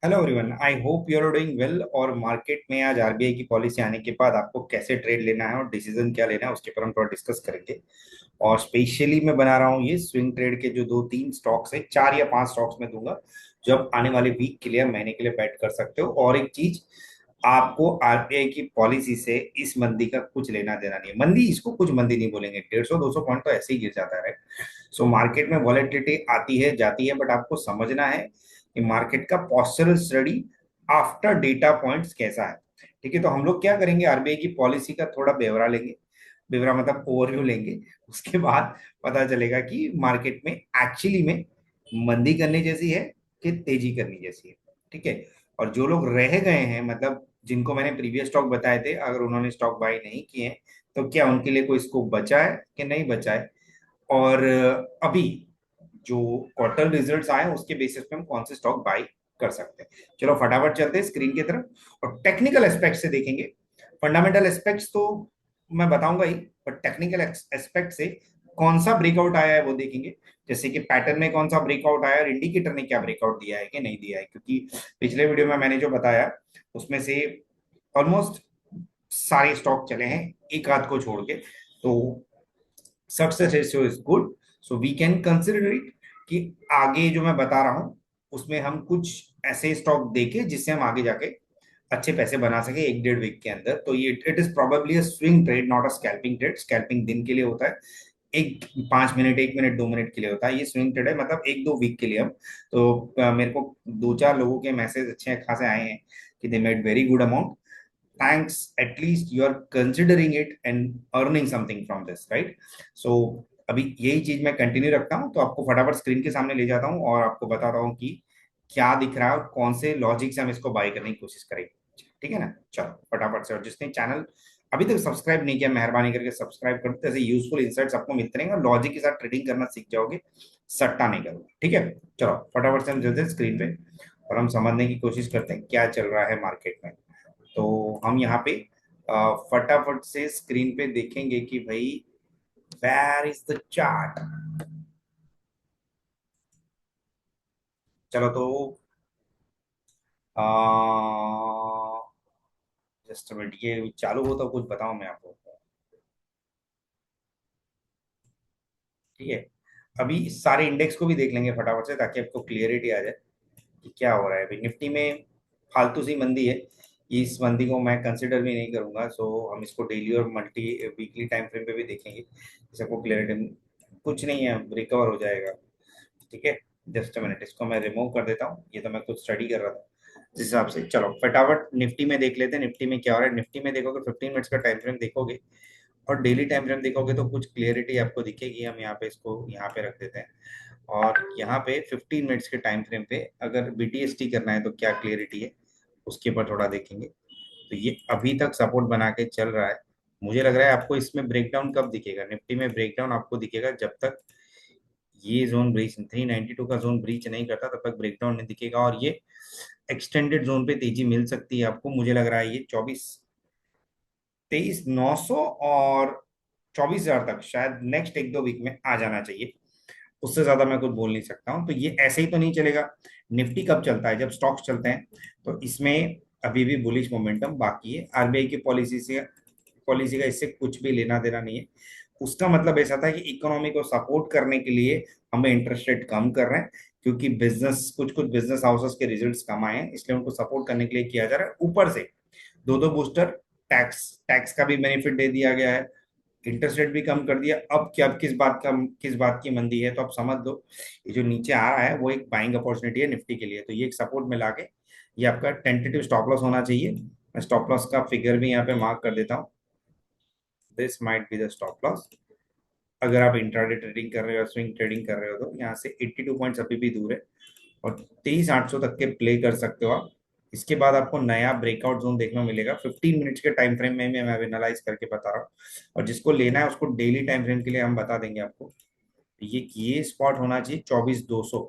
Hello everyone, I hope you are doing well. और market में आज आरबीआई की पॉलिसी आने के बाद आपको कैसे ट्रेड लेना है और डिसीजन क्या लेना है उसके पर हम थोड़ा डिस्कस करेंगे। और स्पेशली मैं बना रहा हूँ ये स्विंग ट्रेड के जो दो तीन स्टॉक्स है, चार या पांच स्टॉक्स में दूंगा जो आप आने वाले वीक के लिए, महीने के लिए बैट कर सकते हो। और एक चीज, आपको आरबीआई की पॉलिसी से इस मंदी का कुछ लेना देना नहीं है। मंदी, इसको कुछ मंदी नहीं बोलेंगे, 150-200 पॉइंट तो ऐसे ही गिर जाता है। सो मार्केट में वॉलेटिलिटी आती है जाती है, बट आपको समझना है कि मार्केट का postural study after data points कैसा है। ठीक है, तो हम लोग क्या करेंगे, आरबीआई की पॉलिसी का थोड़ा ब्यौरा लेंगे। ब्यौरा मतलब ओवरव्यू लेंगे। उसके बाद पता चलेगा कि मार्केट में एक्चुअली में मंदी करने जैसी है कि तेजी करनी जैसी है। ठीक है। और जो लोग रह गए हैं, मतलब जिनको मैंने प्रीवियस स्टॉक बताए थे, अगर उन्होंने स्टॉक बाय नहीं किए हैं तो क्या उनके लिए कोई स्कोप बचा है कि नहीं बचा है। और अभी जो क्वार्टर रिजल्ट्स आए उसके बेसिस पे हम कौन से स्टॉक बाय कर सकते हैं। चलो फटाफट चलते हैं स्क्रीन की तरफ और टेक्निकल एस्पेक्ट से देखेंगे। फंडामेंटल एस्पेक्ट्स तो मैं बताऊंगा ही, पर टेक्निकल एस्पेक्ट से कौन सा ब्रेकआउट आया है वो देखेंगे। जैसे कि पैटर्न में कौन सा ब्रेकआउट आया और इंडिकेटर ने क्या ब्रेकआउट दिया है कि नहीं दिया है, क्योंकि पिछले वीडियो में मैंने जो बताया उसमें से ऑलमोस्ट सारे स्टॉक चले हैं, एक आध को छोड़ के। तो success ratio is good, so we can consider it कि आगे जो मैं बता रहा हूं उसमें हम कुछ ऐसे स्टॉक देके जिससे हम आगे जाके अच्छे पैसे बना सके एक डेढ़ वीक के अंदर। तो ये it is probably a swing trade, not a scalping trade. Scalping दिन के लिए होता है, एक 5 मिनट 1 मिनट 2 मिनट के लिए होता है। ये स्विंग ट्रेड है, मतलब एक दो वीक के लिए हम। तो मेरे को दो चार लोगों के मैसेज अच्छे खासे आए हैं कि they made very good amount. Thanks, at least you are considering it and earning something from this, right? So अभी यही चीज मैं कंटिन्यू रखता हूँ, तो आपको फटाफट स्क्रीन के सामने ले जाता हूँ और आपको बताता हूँ कि क्या दिख रहा है और कौन से लॉजिक से हम इसको बाय करने की कोशिश करेंगे। ठीक है ना, चलो फटाफट से। और जिसने चैनल अभी तक सब्सक्राइब नहीं किया, मेहरबानी करके सब्सक्राइब कर दो। ऐसे यूजफुल इंसाइट्स आपको मिलते रहेंगे और लॉजिक के साथ ट्रेडिंग करना सीख जाओगे, सट्टा नहीं करोगे। ठीक है, चलो फटाफट से हम चलते हैं स्क्रीन पे और हम समझने की कोशिश करते हैं क्या चल रहा है मार्केट में। तो हम यहाँ पे फटाफट से स्क्रीन पे देखेंगे कि भाई वेयर इज द चार्ट। चलो तो जस्ट मिनट, ये चालू हो तो कुछ बताऊं मैं आपको। ठीक है, अभी इस सारे इंडेक्स को भी देख लेंगे फटाफट से ताकि आपको क्लियरिटी आ जाए कि क्या हो रहा है। अभी निफ्टी में फालतू सी मंदी है, इस मंदी को मैं कंसिडर भी नहीं करूंगा। सो हम इसको डेली और मल्टी वीकली टाइम फ्रेम पे भी देखेंगे, इससे आपको क्लियरिटी। कुछ नहीं है, रिकवर हो जाएगा। ठीक है, जस्ट अ मिनट, इसको मैं रिमूव कर देता हूँ, ये तो मैं कुछ स्टडी कर रहा था जिस हिसाब से। चलो फटाफट निफ्टी में देख लेते हैं, निफ्टी में क्या हो रहा है। निफ्टी में देखोगे 15 मिनट्स का टाइम फ्रेम देखोगे और डेली टाइम फ्रेम देखोगे तो कुछ क्लियरिटी आपको दिखेगी। हम यहाँ पे इसको यहाँ पे रख देते हैं और यहाँ पे 15 मिनट्स के टाइम फ्रेम पे अगर बीटीएसटी करना है तो क्या क्लियरिटी है उसके ऊपर थोड़ा देखेंगे। तो ये अभी तक सपोर्ट बना के चल रहा है। मुझे लग रहा है आपको इसमें ब्रेकडाउन कब दिखेगा, निफ्टी में ब्रेकडाउन आपको दिखेगा जब तक ये जोन ब्रीच 392 का जोन ब्रीच नहीं करता तब तक ब्रेकडाउन नहीं दिखेगा। और ये एक्सटेंडेड जोन पे तेजी मिल सकती है आपको। मुझे लग रहा है ये 24-23-900 और 24,000 तक शायद नेक्स्ट एक दो वीक में आ जाना चाहिए। उससे ज्यादा मैं कुछ बोल नहीं सकता हूँ। तो ये ऐसे ही तो नहीं चलेगा। निफ्टी कब चलता है, जब स्टॉक्स चलते हैं। तो इसमें अभी भी बुलिश मोमेंटम बाकी है। आरबीआई की पॉलिसी का इससे कुछ भी लेना देना नहीं है। उसका मतलब ऐसा था कि इकोनॉमी को सपोर्ट करने के लिए हमें इंटरेस्ट रेट कम कर रहे हैं, क्योंकि बिजनेस कुछ कुछ बिजनेस हाउसेस के रिजल्ट्स कम आए हैं, इसलिए उनको सपोर्ट करने के लिए किया जा रहा है। ऊपर से दो दो बूस्टर, टैक्स टैक्स का भी बेनिफिट दे दिया गया है, इंटरेस्ट रेट भी कम कर दिया। अब क्या, किस बात की मंदी है, तो आप समझ लो ये जो नीचे आ रहा है वो एक बाइंग अपॉर्चुनिटी है निफ्टी के लिए। तो ये एक सपोर्ट में लाके ये आपका टेंटेटिव स्टॉप लॉस होना चाहिए। मैं स्टॉप लॉस का फिगर भी यहाँ पे मार्क कर देता हूँ। This might be the stop loss. अगर आप इंट्राडे ट्रेडिंग कर रहे हो, स्विंग ट्रेडिंग कर रहे हो, तो यहाँ से 82 पॉइंट्स अभी भी दूर है और 23,800 तक के प्ले कर सकते हो आप। इसके बाद आपको नया ब्रेकआउट जोन देखने को मिलेगा 15 मिनट्स के टाइम फ्रेम में मैं एनालाइज करके बता रहा हूँ। और जिसको लेना है उसको डेली टाइम फ्रेम के लिए हम बता देंगे आपको। ये स्पॉट होना चाहिए 24,200।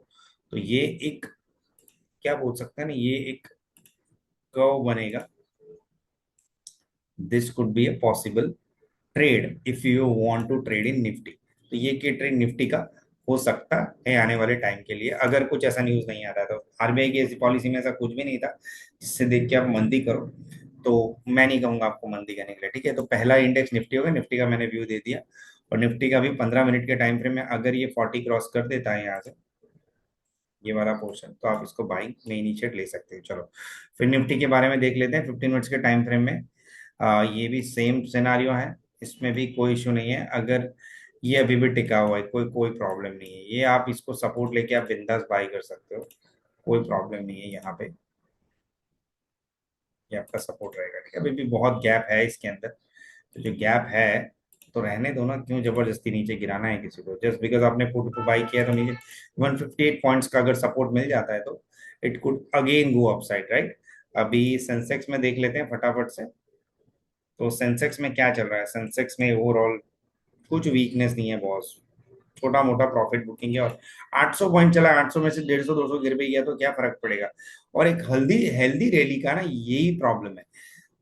तो ये एक, क्या बोल सकते हैं ना, ये एक कर्व बनेगा। This could be a possible trade if you want to trade in Nifty. तो ये के ट्रेड निफ्टी का हो सकता है आने वाले टाइम के लिए, अगर कुछ ऐसा न्यूज नहीं आता है। तो आरबीआई की ऐसी पॉलिसी में ऐसा कुछ भी नहीं था जिससे देख के आप मंदी करो। तो मैं नहीं कहूंगा आपको मंदी करने के लिए, ठीक है। तो पहला इंडेक्स निफ्टी होगा, निफ्टी का मैंने व्यू दे दिया। और निफ्टी का भी 15 मिनट के टाइम फ्रेम में अगर ये 40 क्रॉस कर देता है यहाँ से, ये वाला पोर्शन, तो आप इसको बाइंग में इनिशिएट ले सकते हो। चलो, फिर निफ्टी के बारे में देख लेते हैं 15 मिनट्स के टाइम फ्रेम में। ये भी सेम सिनारियो है, इसमें भी कोई इशू नहीं है। अगर ये अभी भी टिका हुआ है, कोई कोई प्रॉब्लम नहीं है, ये आप इसको सपोर्ट लेके आप बिंदास बाई कर सकते हो, कोई प्रॉब्लम नहीं है यहाँ पे। ये आपका सपोर्ट रहेगा, ठीक है। अभी भी बहुत गैप है इसके अंदर, तो जो गैप है तो रहने दो ना, क्यों जबरदस्ती नीचे गिराना है किसी को। जस्ट बिकॉज आपने पुट को बाई किया तो नीचे 158 पॉइंट्स का अगर सपोर्ट मिल जाता है तो it could again go upside, right. अभी सेंसेक्स में देख लेते हैं फटाफट से। तो सेंसेक्स में क्या चल रहा है, सेंसेक्स में ओवरऑल कुछ वीकनेस नहीं है, बहुत छोटा मोटा प्रॉफिट बुकिंग है। और 800 पॉइंट चला, 800 में से 150 200 गिर भी गया तो क्या फर्क पड़ेगा। और एक हेल्दी हेल्दी रैली का ना यही प्रॉब्लम है,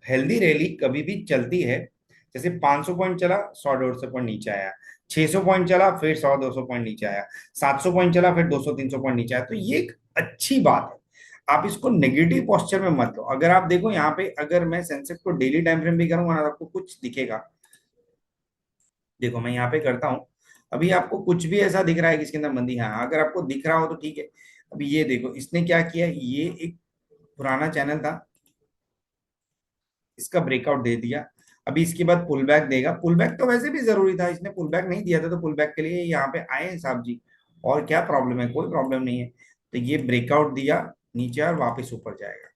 हेल्दी रैली कभी भी चलती है। जैसे 500 पॉइंट चला, 100 150 पॉइंट नीचे आया, 600 पॉइंट चला फिर 100 200 पॉइंट नीचे आया, 700 पॉइंट चला फिर 200 300 पॉइंट नीचे आया, तो ये एक अच्छी बात है। आप इसको नेगेटिव पोस्चर में मत लो। अगर आप देखो यहाँ पे, अगर मैं सेंसेक्स को डेली टाइम फ्रेम भी करूंगा ना तो आपको कुछ दिखेगा। देखो मैं यहाँ पे करता हूँ, अभी आपको कुछ भी ऐसा दिख रहा है कि इसके अंदर मंदी, हाँ अगर आपको दिख रहा हो तो ठीक है। अभी ये देखो इसने क्या किया, ये एक पुराना चैनल था, इसका ब्रेकआउट दे दिया। अभी इसके बाद पुल बैक देगा, पुल बैक तो वैसे भी जरूरी था, इसने पुल बैक नहीं दिया था तो पुल बैक के लिए यहाँ पे आए हैं साहब जी। और क्या प्रॉब्लम है, कोई प्रॉब्लम नहीं है। तो ये ब्रेकआउट दिया नीचे और वापस ऊपर जाएगा।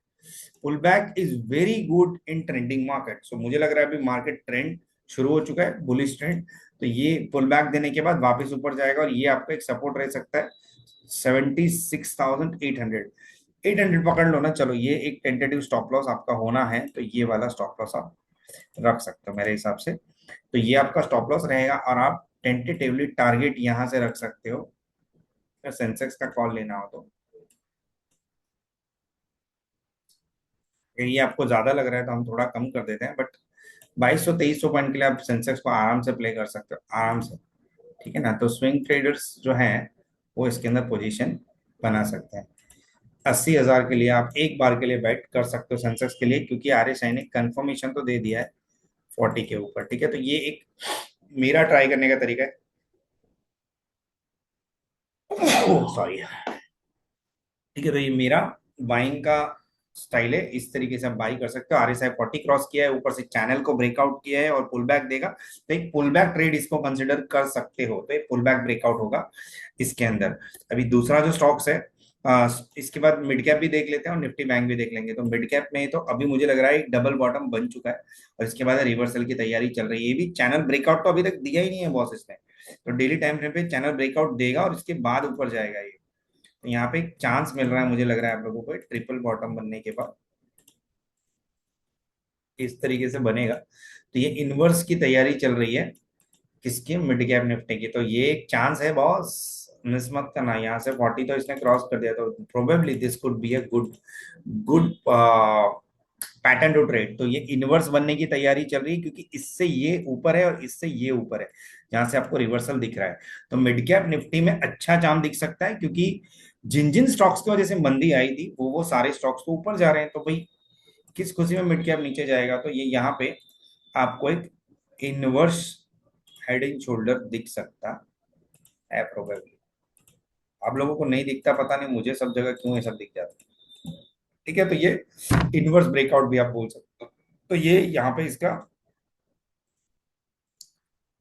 Pull back is very good in trending market. So मुझे लग रहा है अभी मार्केट ट्रेंड शुरू हो चुका है, बुलिश ट्रेंड। तो ये पुल बैक देने के बाद वापस ऊपर जाएगा और ये आपका एक सपोर्ट रह सकता है 76,800। 800 पकड़ लो ना, चलो ये एक टेंटेटिव स्टॉप लॉस आपका होना है, तो ये वाला स्टॉप लॉस आप रख सकते हो मेरे हिसाब से। तो ये आपका स्टॉप लॉस रहेगा और आप टेंटेटिवली टारगेट यहां से रख सकते हो अगर सेंसेक्स का कॉल लेना हो तो। अगर ये आपको ज्यादा लग रहा है तो हम थोड़ा कम कर देते हैं, बट 2200 2300 पॉइंट के लिए आप सेंसेक्स को आराम से प्ले कर सकते हो, आराम से, ठीक है ना। तो स्विंग ट्रेडर्स जो हैं वो इसके अंदर पोजीशन बना सकते हैं। 80,000 के लिए आप एक बार के लिए बैट कर सकते हो सेंसेक्स के लिए, क्योंकि आरएसआई ने कंफर्मेशन तो दे दिया है 40 के ऊपर, ठीक है। तो ये एक मेरा ट्राई करने का तरीका है, सॉरी, ठीक है। तो ये मेरा बाइंग का स्टाइल है, इस तरीके से आप बाई कर सकते हो। आरएसआई 40 क्रॉस किया है, ऊपर से चैनल को ब्रेकआउट किया है और पुल बैक देगा, तो एक पुल बैक ट्रेड इसको कंसिडर कर सकते हो। तो एक पुल बैक ब्रेकआउट होगा इसके अंदर। अभी दूसरा जो स्टॉक्स है, इसके बाद मिड कैप भी देख लेते हैं और निफ्टी बैंक भी देख लेंगे। तो मिड कैप में तो अभी मुझे लग रहा है एक डबल बॉटम बन चुका है और इसके बाद रिवर्सल की तैयारी चल रही है। ये भी चैनल ब्रेकआउट तो अभी तक दिया ही नहीं है बॉस इसने। तो डेली टाइम फ्रेम पे चैनल ब्रेकआउट देगा और इसके बाद ऊपर जाएगा ये। तो यहाँ पे एक चांस मिल रहा है, मुझे लग रहा है आप लोगों को ट्रिपल बॉटम बनने के बाद इस तरीके से बनेगा। तो ये इनवर्स की तैयारी चल रही है किसकी, मिड कैप निफ्टी की। तो ये एक चांस है बॉस, मिस मत करना। यहाँ से 40 तो इसने क्रॉस कर दिया, तो probably this could be a good good pattern to trade. तो ये इनवर्स बनने की तैयारी चल रही है, क्योंकि इससे ये ऊपर है और इससे ये ऊपर है, जहां से आपको रिवर्सल दिख रहा है। तो मिड कैप निफ्टी में अच्छा चांद दिख सकता है, क्योंकि जिन जिन स्टॉक्स की वजह से मंदी आई थी वो सारे स्टॉक्स तो ऊपर जा रहे हैं। तो भाई किस खुशी में मिड कैप नीचे जाएगा। तो ये यहाँ पे आपको एक इनवर्स हेड एंड शोल्डर दिख सकता है प्रोबेबली। आप लोगों को नहीं दिखता पता नहीं, मुझे सब जगह क्यों ये सब दिख जाता है, ठीक है। तो ये इनवर्स ब्रेकआउट भी आप बोल सकते हो। तो ये यहाँ पे इसका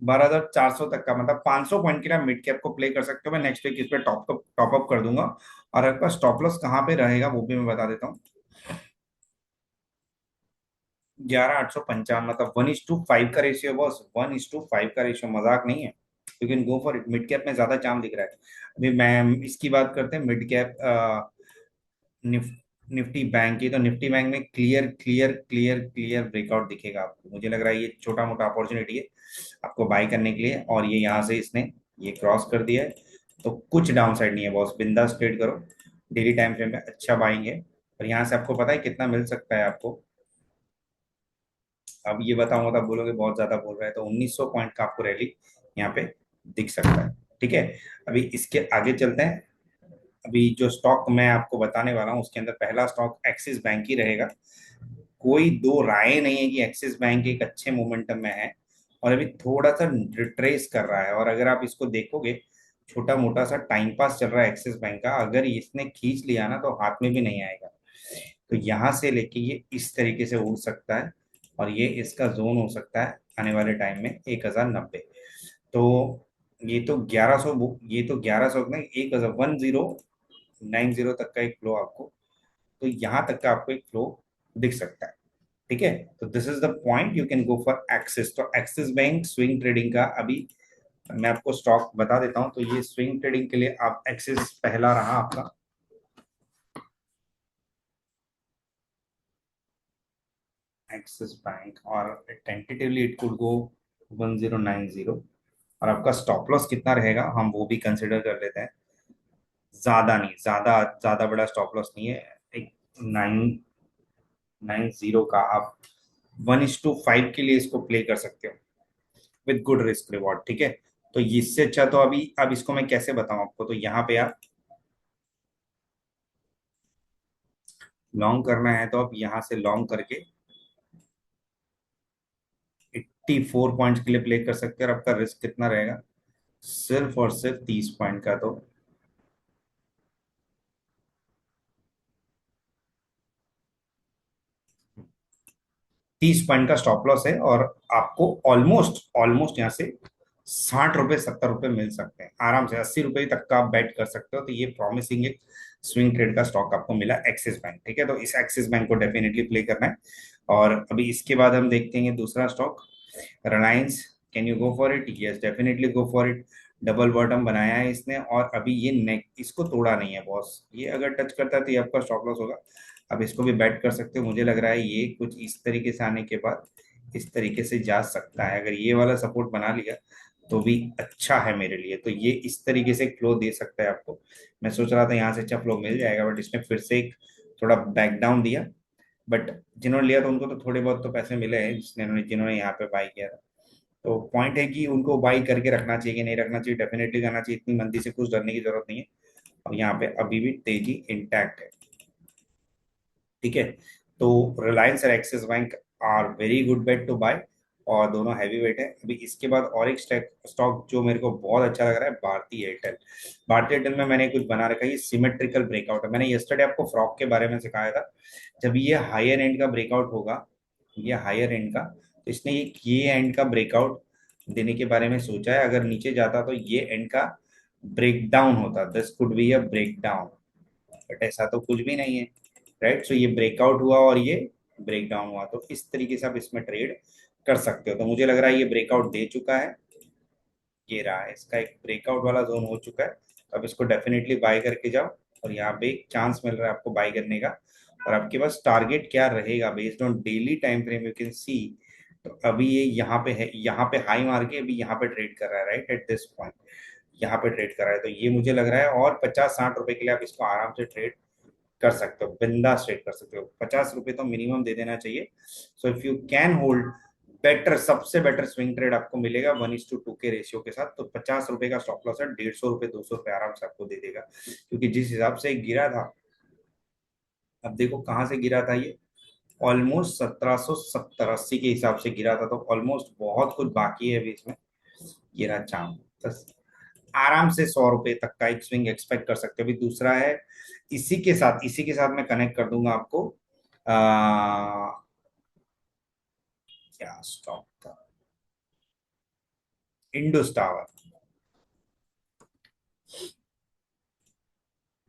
12,400 तक का, मतलब 500 पॉइंट के लिए मिड कैप को प्ले कर सकते हो। मैं नेक्स्ट वीक इस पे टॉप अप कर दूंगा। और आपका स्टॉप लॉस कहाँ पे रहेगा वो भी मैं बता देता हूँ। 11,855, मतलब 1:5 का रेशियो बॉस, 1:5 का रेशियो, मजाक नहीं है। You can go for it, mid cap में ज्यादा चांस दिख रहा है। अभी मैं इसकी बात करते हैं मिड कैप निफ्टी बैंक की। तो निफ्टी बैंक में clear clear clear clear breakout दिखेगा आपको। मुझे लग रहा है ये छोटा मोटा अपॉर्चुनिटी है आपको बाई करने के लिए, और ये यहाँ से इसने ये क्रॉस कर दिया है। तो कुछ डाउन साइड नहीं है बॉस, बिंदास ट्रेड करो। डेली टाइम फ्रेम में अच्छा बाइंग है। और यहाँ से आपको पता है कितना मिल सकता है आपको। अब ये बताऊंगा तो आप बोलोगे बहुत ज्यादा बोल रहा है, तो 1900 पॉइंट का आपको रैली यहाँ पे दिख सकता है। ठीक है, अभी इसके आगे चलते हैं। अभी जो स्टॉक मैं आपको बताने वाला हूँ उसके अंदर पहला स्टॉक एक्सिस बैंक ही रहेगा। कोई दो राय नहीं है कि एक्सिस बैंक एक अच्छे मोमेंटम में है, और अभी थोड़ा सा रिट्रेस कर रहा है। और अगर आप इसको देखोगे, छोटा मोटा सा टाइम पास चल रहा है एक्सिस बैंक का, अगर इसने खींच लिया ना तो हाथ में भी नहीं आएगा। तो यहाँ से लेके ये इस तरीके से उड़ सकता है, और ये इसका जोन हो सकता है आने वाले टाइम में 1090। तो ये तो 1100 में 1090 तक का एक फ्लो आपको, तो यहाँ तक का आपको एक फ्लो दिख सकता है। ठीक है, तो this is the point you can go for axis. तो एक्सिस बैंक स्विंग ट्रेडिंग का अभी मैं आपको स्टॉक बता देता हूं। तो ये स्विंग ट्रेडिंग के लिए आप एक्सिस पहला रहा आपका, एक्सिस बैंक, और टेंटेटिवली इट कुड गो 1090। और आपका स्टॉप लॉस कितना रहेगा हम वो भी कंसिडर कर लेते हैं। ज्यादा नहीं, ज्यादा ज्यादा बड़ा स्टॉप लॉस नहीं है। एक 990 का आप 1:5 के लिए इसको प्ले कर सकते हो विद गुड रिस्क रिवॉर्ड। ठीक है, तो इससे अच्छा तो अभी अब इसको मैं कैसे बताऊं आपको। तो यहाँ पे आप लॉन्ग करना है तो आप यहाँ से लॉन्ग करके 84 पॉइंट्स के लिए प्ले कर सकते हैं। और आपका रिस्क कितना रहेगा, सिर्फ और सिर्फ 30 पॉइंट का। तो 30 पॉइंट का स्टॉप लॉस है, और आपको ऑलमोस्ट ऑलमोस्ट यहाँ से 60 रुपए 70 रुपए मिल सकते हैं आराम से। 80 रुपए तक का आप बेट कर सकते हो। तो ये प्रॉमिसिंग एक स्विंग ट्रेड का स्टॉक आपको मिला एक्सिस बैंक। ठीक है, तो इस एक्सिस बैंक को डेफिनेटली प्ले करना है। और अभी इसके बाद हम देखते हैं दूसरा stock Reliance. Can you go for it? Yes, definitely go for it. Double bottom बनाया है इसने, और अभी ये नेक इसको तोड़ा नहीं है बॉस। ये अगर टच करता है तो ये आपका स्टॉप लॉस होगा। अब इसको भी बैट कर सकते हो। मुझे लग रहा है ये कुछ इस तरीके से आने के बाद इस तरीके से जा सकता है। अगर ये वाला सपोर्ट बना लिया तो भी अच्छा है मेरे लिए। तो ये इस तरीके से फ्लो दे सकता है आपको। मैं सोच रहा था यहाँ से अच्छा फ्लो मिल जाएगा, बट इसने फिर से एक थोड़ा बैक डाउन दिया। बट जिन्होंने लिया तो उनको तो थोड़े बहुत तो पैसे मिले हैं, जिन्होंने जिन्होंने यहाँ पे बाई किया था। तो पॉइंट है कि उनको बाई करके रखना चाहिए कि नहीं रखना चाहिए, डेफिनेटली करना चाहिए। इतनी मंदी से कुछ डरने की जरूरत नहीं है। और यहाँ पे अभी भी तेजी इंटैक्ट है। ठीक है, तो रिलायंस और Axis Bank are very good bet to buy, और दोनों हैवी वेट है। अभी इसके बाद और एक स्टॉक जो मेरे को बहुत अच्छा लग रहा है, भारतीय एयरटेल। भारतीय एयरटेल में मैंने कुछ बना रखा है, ये सिमेट्रिकल ब्रेकआउट है। मैंने यस्टरडे आपको फ्रॉक के बारे में सिखाया था। जब ये हायर एंड का ब्रेकआउट होगा, ये हायर एंड का, तो इसने ये एंड का ब्रेकआउट देने के बारे में सोचा है। अगर नीचे जाता तो ये एंड का ब्रेक डाउन होता, this could be a break down. But ऐसा तो कुछ भी नहीं है, राइट। सो ये ब्रेकआउट हुआ और ये ब्रेक डाउन हुआ, तो इस तरीके से आप इसमें ट्रेड कर सकते हो। तो मुझे लग रहा है ये ब्रेकआउट दे चुका है। ये रहा है, इसका एक ब्रेकआउट वाला जोन हो चुका है। तो आप इसको डेफिनेटली बाय करके जाओ, और यहाँ पे एक चांस मिल रहा है आपको बाय करने का। और आपके पास टारगेट क्या रहेगा based on daily time frame, you can see. तो अभी ये यहाँ पे है, यहाँ पे हाई मार के अभी यहाँ पे ट्रेड कर रहा है, राइट एट दिस पॉइंट। यहाँ पे ट्रेड कर रहा है, तो ये मुझे लग रहा है और 50-60 रुपए के लिए आप इसको आराम से ट्रेड कर सकते हो, बिंदास ट्रेड कर सकते हो। 50 रुपए तो मिनिमम दे देना चाहिए। So if you can hold, better सबसे बेटर स्विंग ट्रेड आपको मिलेगा 1:2 के रेशियो के साथ। तो 50 रुपए का स्टॉप लॉस है, 150 रुपए 200 रुपए आराम से आपको दे देगा। क्योंकि जिस हिसाब से गिरा था, अब देखो कहाँ से गिरा था ये, ऑलमोस्ट 1770-80 के हिसाब से गिरा था। तो ऑलमोस्ट बहुत कुछ बाकी है अभी इसमें। गिरा चांद, बस आराम से 100 रुपए तक का एक स्विंग एक्सपेक्ट कर सकते हो। अभी दूसरा है, इसी के साथ मैं कनेक्ट कर दूंगा आपको। क्या स्टॉक था, इंडस टावर।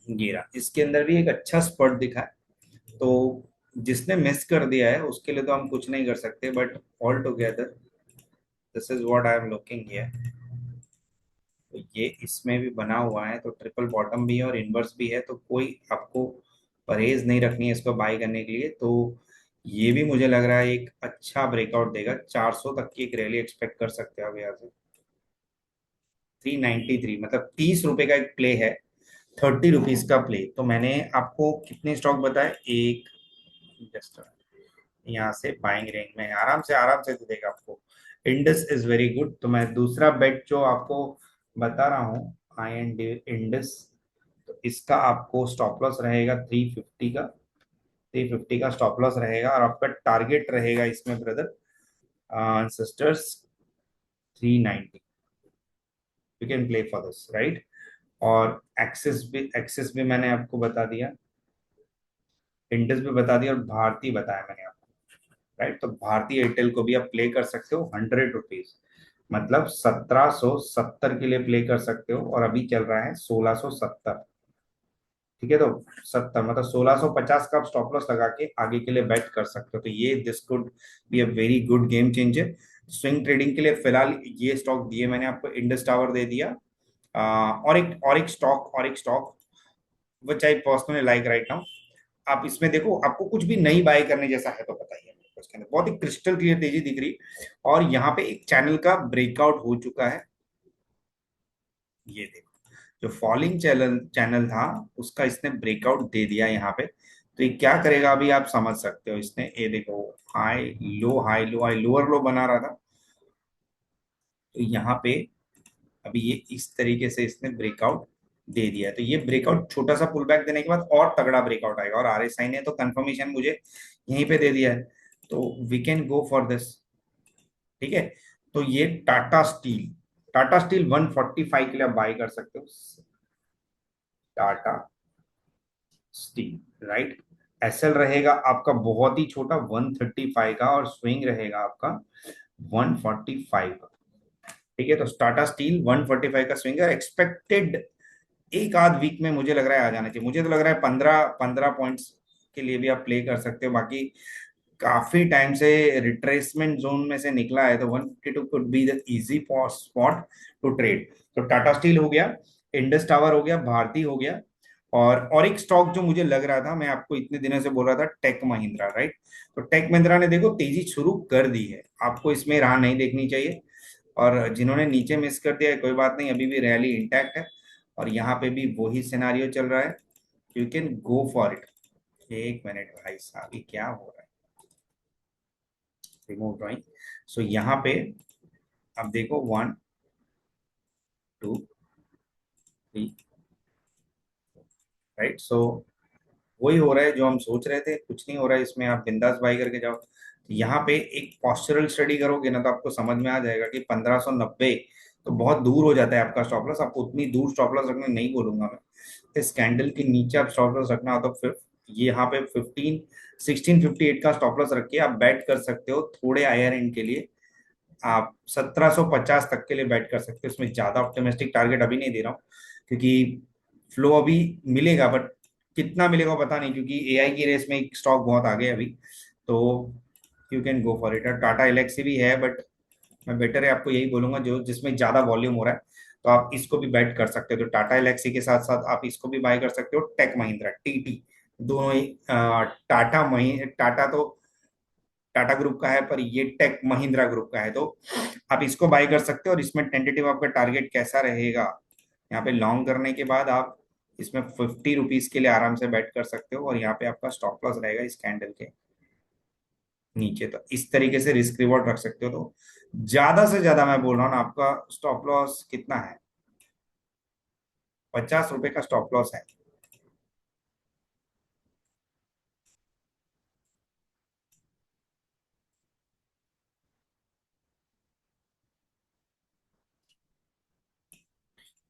गिरा, इसके अंदर भी एक अच्छा स्पॉट दिखा है। तो जिसने मिस कर दिया है उसके लिए तो हम कुछ नहीं कर सकते, but all together this is what I am looking here. तो ये इसमें भी बना हुआ है, तो ट्रिपल बॉटम भी है और इनवर्स भी है। तो कोई आपको परहेज नहीं रखनी है इसको बाई करने के लिए। तो ये भी मुझे लग रहा है एक अच्छा ब्रेकआउट देगा। 400 तक की एक रैली एक्सपेक्ट कर सकते हो अब यहाँ से। 393 मतलब 30 रुपए का एक प्ले है, 30 रुपीज का प्ले। तो मैंने आपको कितने स्टॉक बताए, एक, जस्ट यहाँ से बाइंग रेंज में है, आराम से दे देगा आपको। Indus is very good. तो मैं दूसरा बेट जो आपको बता रहा हूँ, आई एंड इंडस। तो इसका आपको स्टॉप लॉस रहेगा 350 का, 350 का स्टॉप लॉस रहेगा, और आपका टारगेट रहेगा इसमें brother sisters 390। You can play for this right. और एक्सेस भी मैंने आपको बता दिया, इंडस भी बता दिया, और भारती बताया मैंने आपको, राइट। तो भारतीय एयरटेल को भी आप प्ले कर सकते हो 100 रुपीज, मतलब 1770 के लिए प्ले कर सकते हो, और अभी चल रहा है 1670। ठीक है, तो 70 मतलब 1650 का आप स्टॉप लॉस लगा के आगे के लिए बेट कर सकते हो। तो ये this could be a very good game changer swing trading के लिए। फिलहाल ये स्टॉक दिए मैंने आपको, इंडस टावर दे दिया, और एक stock which I personally like right now. आप इसमें देखो, आपको कुछ भी नई बाय करने जैसा है तो बताइए मेरे को। इसके अंदर बहुत ही क्रिस्टल क्लियर तेजी दिख रही, और यहाँ पे एक चैनल का ब्रेकआउट हो चुका है। ये देखो, जो फॉलिंग चैनल चैनल था उसका इसने ब्रेकआउट दे दिया यहाँ पे। तो ये क्या करेगा अभी आप समझ सकते हो। इसने ये देखो, high low high low high lower लो बना रहा था, तो यहाँ पे अभी ये इस तरीके से इसने ब्रेकआउट दे दिया है। तो ये ब्रेकआउट छोटा सा पुल बैक देने के बाद और तगड़ा ब्रेकआउट आएगा, और आरएसआई ने तो कंफर्मेशन मुझे यहीं पे दे दिया है, तो we can go for this. ठीक है, तो ये टाटा स्टील 145 के लिए आप बाई कर सकते हो। Tata steel right. एसएल रहेगा आपका बहुत ही छोटा 135 का, और स्विंग रहेगा आपका 145 का। ठीक है, तो टाटा स्टील 145 का स्विंग है एक्सपेक्टेड। एक आध वीक में मुझे लग रहा है आ जाना चाहिए। मुझे तो लग रहा है 15 पॉइंट्स के लिए भी आप प्ले कर सकते हो। बाकी काफी टाइम से रिट्रेसमेंट जोन में से निकला है, तो 152 could be the easy spot to trade. तो टाटा स्टील हो गया, इंडस टावर हो गया, भारती हो गया, और एक स्टॉक जो मुझे लग रहा था, मैं आपको इतने दिनों से बोल रहा था, टेक महिंद्रा राइट। तो टेक महिंद्रा ने देखो तेजी शुरू कर दी है, आपको इसमें राह नहीं देखनी चाहिए। और जिन्होंने नीचे मिस कर दिया है कोई बात नहीं, अभी भी रैली इंटैक्ट है, और यहाँ पे भी वही सिनारियो चल रहा है। You can go for it. एक मिनट भाई साहब, ये क्या हो रहा है, रिमूव ड्राइंग। सो यहाँ पे अब देखो, 1 2 3, राइट। सो वही हो रहा है जो हम सोच रहे थे, कुछ नहीं हो रहा है इसमें, आप बिंदास बाई करके जाओ। यहाँ पे एक पॉस्चरल स्टडी करोगे ना, तो आपको समझ में आ जाएगा कि 1590 तो बहुत दूर हो जाता है आपका स्टॉप लॉस। आपको उतनी दूर स्टॉप लॉस रखने नहीं बोलूंगा मैं। इस कैंडल के नीचे आप स्टॉप लॉस रखना हो तो फिर ये यहाँ पे 1658 का स्टॉप लॉस रख के आप बैट कर सकते हो थोड़े हायर एंड के लिए। आप 1750 तक के लिए बैट कर सकते हो। इसमें ज्यादा ऑप्टिमिस्टिक टारगेट अभी नहीं दे रहा हूँ, क्योंकि फ्लो अभी मिलेगा, बट कितना मिलेगा वो पता नहीं, क्योंकि एआई की रेस में एक स्टॉक बहुत आगे है अभी। तो you can go for it. Tata Elxsi भी है, बट मैं बेटर है आपको यही बोलूंगा जो जिसमें ज्यादा वॉल्यूम हो रहा है, तो आप इसको भी बैट कर सकते हो। तो टाटा एलेक्सी के साथ साथ आप इसको भी बाय कर सकते हो, टेक महिंद्रा टीटी, दोनों ही। टाटा तो टाटा ग्रुप का है, पर ये टेक महिंद्रा ग्रुप का है, तो आप इसको बाय कर सकते हो। और इसमें टेंटेटिव आपका टारगेट कैसा रहेगा, यहाँ पे लॉन्ग करने के बाद आप इसमें 50 रुपीज के लिए आराम से बैट कर सकते हो, और यहाँ पे आपका स्टॉप लॉस रहेगा इस कैंडल के नीचे। तो इस तरीके से रिस्क रिवॉर्ड रख सकते हो। तो ज्यादा से ज्यादा मैं बोल रहा हूँ ना, आपका स्टॉप लॉस कितना है, 50 रुपए का स्टॉप लॉस है।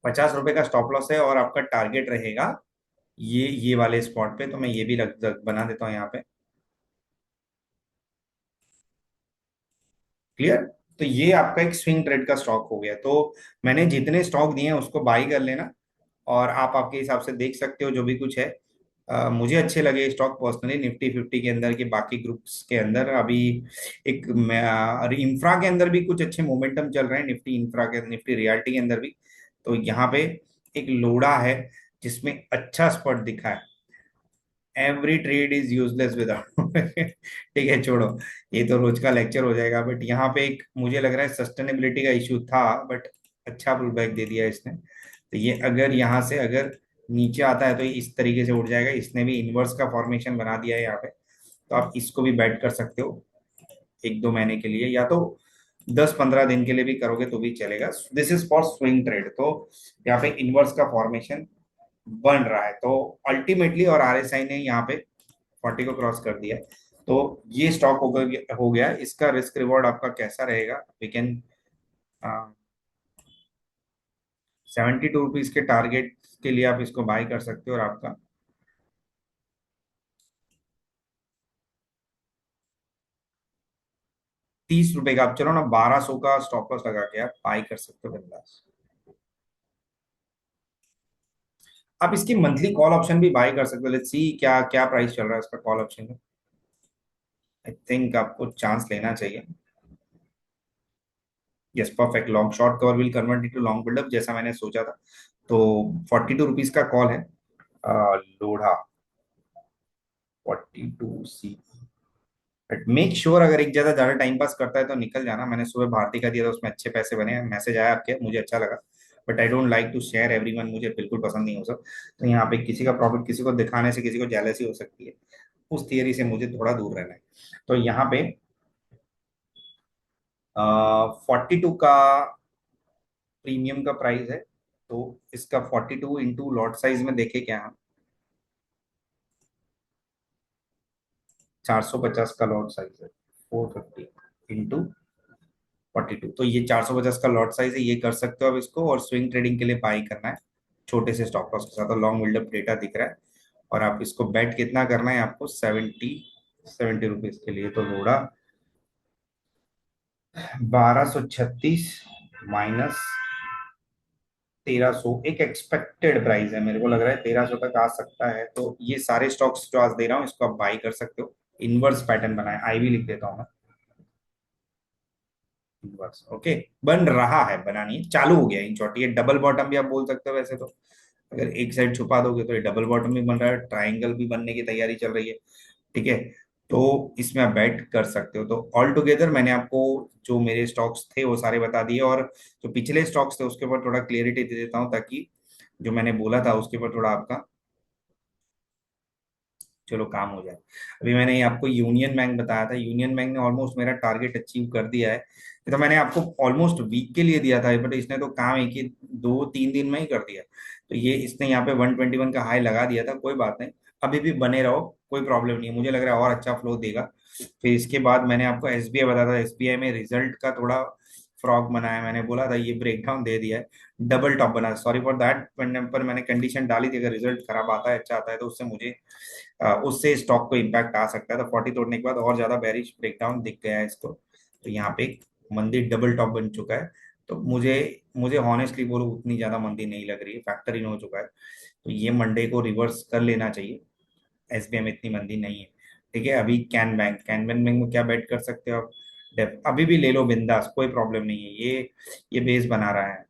50 रुपए का स्टॉप लॉस है, और आपका टारगेट रहेगा ये वाले स्पॉट पे। तो मैं ये भी बना देता हूँ यहाँ पे, क्लियर। तो ये आपका एक स्विंग ट्रेड का स्टॉक हो गया। तो मैंने जितने स्टॉक दिए हैं उसको बाई कर लेना, और आप आपके हिसाब से देख सकते हो जो भी कुछ है। मुझे अच्छे लगे स्टॉक पर्सनली, निफ्टी 50 के अंदर के बाकी ग्रुप्स के अंदर अभी एक इंफ्रा के अंदर भी कुछ अच्छे मोमेंटम चल रहे हैं, निफ्टी इंफ्रा के, निफ्टी रियल्टी के अंदर भी। तो यहाँ पे एक लोड़ा है जिसमें अच्छा स्पॉट दिखा है। Every trade is useless without ठीक है, छोड़ो, ये तो रोज का लेक्चर हो जाएगा। बट यहाँ पे एक मुझे लग रहा है सस्टेनेबिलिटी का इशू था, बट अच्छा पुल बैक दे दिया इसने। तो ये अगर यहाँ से अगर नीचे आता है तो ये इस तरीके से उठ जाएगा। इसने भी इनवर्स का फॉर्मेशन बना दिया है यहाँ पे, तो आप इसको भी बैट कर सकते हो 1 2 महीने के लिए। या तो 10-15 दिन के लिए भी करोगे तो भी चलेगा। This is for swing trade. तो यहाँ पे इनवर्स का फॉर्मेशन बन रहा है, तो अल्टीमेटली, और आरएसआई ने यहाँ पे 40 को क्रॉस कर दिया है। तो ये स्टॉक हो गया। इसका रिस्क रिवॉर्ड आपका कैसा रहेगा? वी कैन 72 रुपीज के टारगेट के लिए आप इसको बाय कर सकते हो, और आपका 30 रुपए का, आप चलो ना 1200 का स्टॉप लॉस लगा के आप बाय कर सकते हो बिंदास। आप इसकी मंथली कॉल ऑप्शन भी बाय कर सकते हो। लेट्स सी क्या क्या प्राइस चल रहा है इसका कॉल ऑप्शन का। आई थिंक आपको चांस लेना चाहिए। Yes, perfect. Long short cover will convert into long buildup, जैसा मैंने सोचा था। तो 42 रुपीज का कॉल है। Lodha 42C। But make sure, अगर एक ज्यादा ज्यादा टाइम पास करता है तो निकल जाना। मैंने सुबह भारती का दिया था, उसमें अच्छे पैसे बने हैं, मैसेज आया आपके, मुझे अच्छा लगा। But I don't like to share everyone, मुझे बिल्कुल पसंद नहीं हो सब। तो यहाँ पे किसी का प्रॉफिट किसी को दिखाने से किसी को जेलसी हो सकती है, उस थियरी से मुझे थोड़ा दूर रहना है। तो यहाँ पे 42 का प्रीमियम का प्राइस है। तो इसका 42 इंटू लॉट साइज में देखे क्या हम, 450 का लॉट साइज है। 450 इंटू 42, तो ये 450 का लॉट साइज है, ये कर सकते हो आप इसको। और स्विंग ट्रेडिंग के लिए बाई करना है छोटे से स्टॉप लॉस के साथ, और लॉन्ग बिल्डअप डेटा दिख रहा है। और आप इसको बेट कितना करना है आपको, 70 रुपीज के लिए। तो लोड़ा 1236 माइनस 1300, एक एक्सपेक्टेड प्राइस है, मेरे को लग रहा है 1300 तक आ सकता है। तो ये सारे स्टॉक्स जो आज दे रहा हूँ इसको आप बाई कर सकते हो। इनवर्स पैटर्न बनाए, आई भी लिख देता हूँ मैं। इनवर्स ओके, बन रहा है, बनानी है, चालू हो गया इन शॉर्ट। ये डबल बॉटम भी आप बोल सकते हो वैसे तो। अगर एक साइड छुपा दोगे तो ये डबल बॉटम भी बन रहा है, ट्राइंगल भी बनने की तैयारी चल रही है। ठीक है, तो इसमें आप बैट कर सकते हो। तो ऑल टुगेदर मैंने आपको जो मेरे स्टॉक्स थे वो सारे बता दिए, और जो पिछले स्टॉक्स थे उसके ऊपर थोड़ा क्लियरिटी दे देता हूँ, ताकि जो मैंने बोला था उसके ऊपर थोड़ा आपका चलो काम हो जाए। अभी मैंने आपको यूनियन बैंक बताया था, यूनियन बैंक ने ऑलमोस्ट मेरा टारगेट अचीव कर दिया है। ये तो मैंने आपको ऑलमोस्ट वीक के लिए दिया था, बट इसने तो काम एक ही 2-3 दिन में ही कर दिया। तो ये इसने यहाँ पे 121 का हाई लगा दिया था, कोई बात नहीं। अभी भी बने रहो, कोई प्रॉब्लम नहीं है, मुझे लग रहा है और अच्छा फ्लो देगा। फिर इसके बाद मैंने आपको एसबीआई बताया था, एसबीआई में रिजल्ट का थोड़ा फ्रॉग बनाया, मैंने बोला था ये ब्रेकडाउन दे दिया है। डबल टॉप बना, सॉरी फॉर दैट, पर मैंने कंडीशन डाली थी, अगर रिजल्ट खराब आता है अच्छा आता है तो उससे मुझे उससे स्टॉक को इम्पैक्ट आ सकता है। तो 40 तोड़ने के बाद और ज्यादा बेरिश ब्रेकडाउन दिख गया है इसको। तो यहाँ पे एक मंदी डबल टॉप बन चुका है। तो मुझे मुझे हॉनेस्टली बोलो उतनी ज्यादा मंदी नहीं लग रही है, फैक्टर इन हो चुका है। तो ये मंडे को रिवर्स कर लेना चाहिए। एसबीआई में इतनी मंदी नहीं है। ठीक है, अभी कैन बैंक में क्या बेट कर सकते हो आप? अभी भी ले लो बिंदास, कोई प्रॉब्लम नहीं है। ये बेस बना रहा है,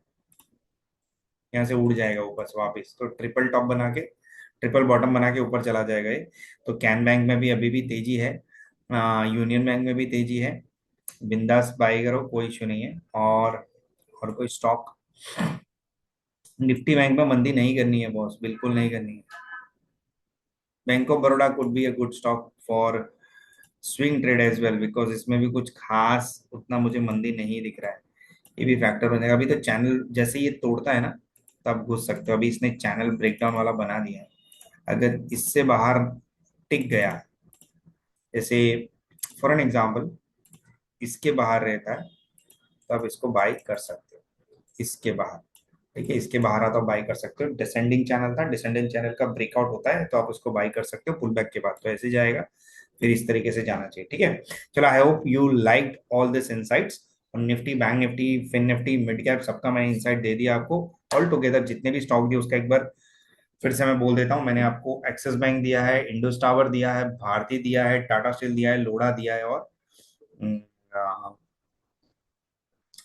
यहाँ से उड़ जाएगा ऊपर से वापस, तो ट्रिपल टॉप बना के ट्रिपल बॉटम बना के ऊपर चला जाएगा ये। तो कैन बैंक में भी अभी भी तेजी है, यूनियन बैंक में भी तेजी है। बिंदास बाई करो, कोई इशू नहीं है। और कोई स्टॉक, निफ्टी बैंक में मंदी नहीं करनी है बॉस, बिल्कुल नहीं करनी है। Bank of Baroda could be a good stock for swing trade as well, because इसमें भी कुछ खास उतना मुझे मंदी नहीं दिख रहा है। ये भी फैक्टर हो जाएगा। अभी तो चैनल जैसे ये तोड़ता है ना, तब घुस सकते हो। अभी इसने चैनल ब्रेकडाउन वाला बना दिया है, अगर इससे बाहर टिक गया, जैसे फॉर एन एग्जांपल इसके बाहर रहता है, तो आप इसको बाई कर सकते हो। इसके बाहर, ठीक है, इसके बाहर आता बाई कर सकते हो। डिसेंडिंग चैनल था, डिसेंडिंग चैनल का ब्रेकआउट होता है तो आप उसको बाई कर सकते हो पुल बैक के बाद, तो ऐसे जाएगा। फिर इस तरीके से जाना चाहिए। ठीक है, चलो, I hope you liked all this insights. Nifty, Bank Nifty, Fin Nifty, mid cap, सबका मैंने इनसाइट दे दिया आपको। ऑल टुगेदर जितने भी स्टॉक दिए उसका एक बार फिर से मैं बोल देता हूँ। मैंने आपको एक्सिस बैंक दिया है, इंडस टावर दिया है, भारती दिया है, टाटा स्टील दिया है, लोढ़ा दिया है, और हम्म,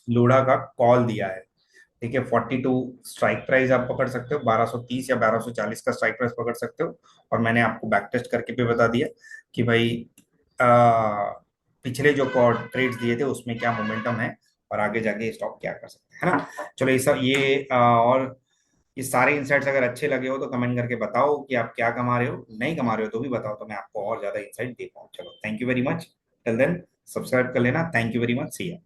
लोढ़ा का कॉल दिया है। ठीक है, 42 स्ट्राइक प्राइस आप पकड़ सकते हो, 1230 या 1240 का स्ट्राइक प्राइस पकड़ सकते हो। और मैंने आपको बैक टेस्ट करके भी बता दिया कि भाई आ, पिछले जो ट्रेड्स दिए थे उसमें क्या मोमेंटम है, और आगे जाके ये स्टॉक क्या कर सकते हैं, है ना। चलो, ये सब और ये सारे इंसाइट्स अगर अच्छे लगे हो तो कमेंट करके बताओ कि आप क्या कमा रहे हो, नहीं कमा रहे हो तो भी बताओ, तो मैं आपको और ज्यादा इंसाइट दे पाऊँ। चलो, thank you very much. Till then subscribe कर लेना। Thank you very much, see you.